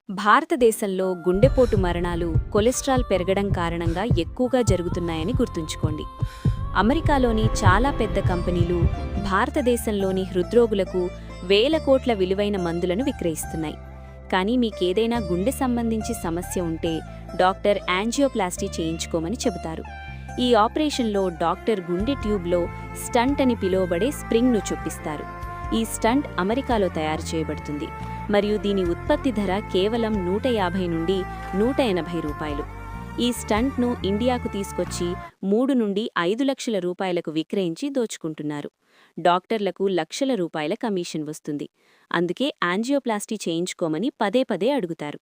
భారతదేశంలో గుండెపోటు మరణాలు కొలెస్ట్రాల్ పెరగడం కారణంగా ఎక్కువగా జరుగుతున్నాయని గుర్తుంచుకోండి. అమెరికాలోని చాలా పెద్ద కంపెనీలు భారతదేశంలోని హృద్రోగులకు వేల కోట్ల విలువైన మందులను విక్రయిస్తున్నాయి. కానీ మీకేదైనా గుండె సంబంధించి సమస్య ఉంటే డాక్టర్ యాంజియోప్లాస్టీ చేయించుకోమని చెబుతారు. ఈ ఆపరేషన్లో డాక్టర్ గుండె ట్యూబ్లో స్టంట్ అని పిలువబడే స్ప్రింగ్ను చొప్పిస్తారు. ఈ స్టంట్ అమెరికాలో తయారు చేయబడుతుంది మరియు దీని ఉత్పత్తి ధర కేవలం 150 నుండి 180 రూపాయలు. ఈ స్టంట్ను ఇండియాకు తీసుకొచ్చి 3 నుండి 5 లక్షల రూపాయలకు విక్రయించి దోచుకుంటున్నారు. డాక్టర్లకు లక్షల రూపాయల కమిషన్ వస్తుంది. అందుకే యాంజియోప్లాస్టీ చేయించుకోమని పదే పదే అడుగుతారు.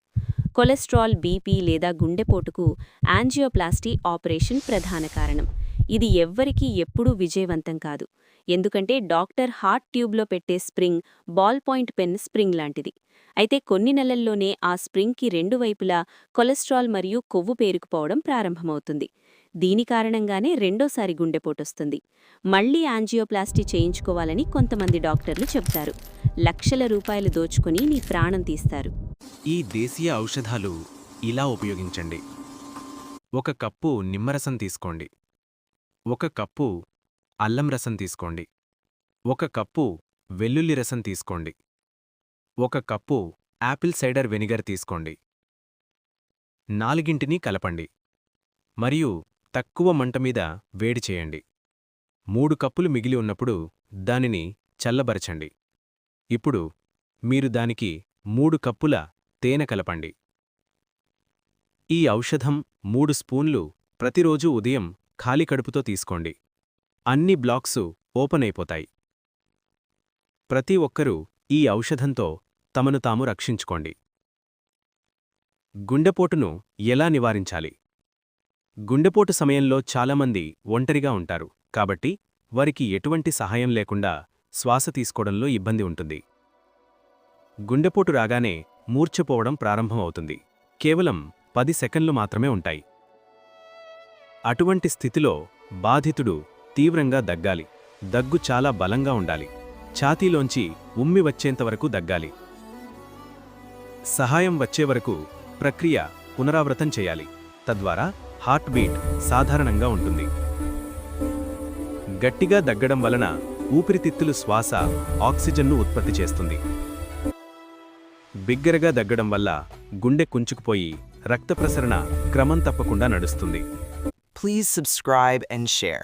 కొలెస్ట్రాల్, బీపీ లేదా గుండెపోటుకు యాంజియోప్లాస్టీ ఆపరేషన్ ప్రధాన కారణం. ఇది ఎవ్వరికీ ఎప్పుడూ విజయవంతం కాదు. ఎందుకంటే డాక్టర్ హార్ట్ ట్యూబ్లో పెట్టే spring ball point pen spring లాంటిది. అయితే కొన్ని నెలల్లోనే ఆ స్ప్రింగ్కి 2 వైపులా కొలెస్ట్రాల్ మరియు కొవ్వు పేరుకుపోవడం ప్రారంభమవుతుంది. దీని కారణంగానే రెండోసారి గుండెపోటొస్తుంది. మళ్లీ యాంజియోప్లాస్టీ చేయించుకోవాలని కొంతమంది డాక్టర్లు చెబుతారు. లక్షల రూపాయలు దోచుకుని నీ ప్రాణం తీస్తారు. ఈ దేశీయ ఔషధాలు ఇలా ఉపయోగించండి. 1 కప్పు నిమ్మరసం తీసుకోండి. 1 కప్పు అల్లం రసం తీసుకోండి. 1 కప్పు వెల్లుల్లి రసం తీసుకోండి. 1 కప్పు యాపిల్ సైడర్ వెనిగర్ తీసుకోండి. 4గింటిని కలపండి మరియు తక్కువ మంట మీద వేడి చేయండి. 3 కప్పులు మిగిలి ఉన్నప్పుడు దానిని చల్లబరచండి. ఇప్పుడు మీరు దానికి 3 కప్పుల తేనె కలపండి. ఈ ఔషధం 3 స్పూన్లు ప్రతిరోజూ ఉదయం ఖాళీ కడుపుతో తీసుకోండి. అన్ని బ్లాక్సు ఓపెన్ అయిపోతాయి. ప్రతి ఒక్కరూ ఈ ఔషధంతో తమను తాము రక్షించుకోండి. గుండెపోటును ఎలా నివారించాలి? గుండెపోటు సమయంలో చాలామంది ఒంటరిగా ఉంటారు. కాబట్టి వారికి ఎటువంటి సహాయం లేకుండా శ్వాస తీసుకోవడంలో ఇబ్బంది ఉంటుంది. గుండెపోటు రాగానే మూర్ఛపోవడం ప్రారంభమవుతుంది. కేవలం 10 సెకన్లు మాత్రమే ఉంటాయి. అటువంటి స్థితిలో బాధితుడు తీవ్రంగా దగ్గాలి. దగ్గు చాలా బలంగా ఉండాలి. ఛాతీలోంచి ఉమ్మి వచ్చేంతవరకు దగ్గాలి. సహాయం వచ్చేవరకు ప్రక్రియ పునరావృతం చేయాలి. తద్వారా హార్ట్ బీట్ సాధారణంగా ఉంటుంది. గట్టిగా దగ్గడం వలన ఊపిరితిత్తులు శ్వాస, ఆక్సిజన్ను ఉత్పత్తి చేస్తుంది. బిగ్గరగా దగ్గడం వల్ల గుండె కుంచుకుపోయి రక్త ప్రసరణ క్రమం తప్పకుండా నడుస్తుంది. Please subscribe and share.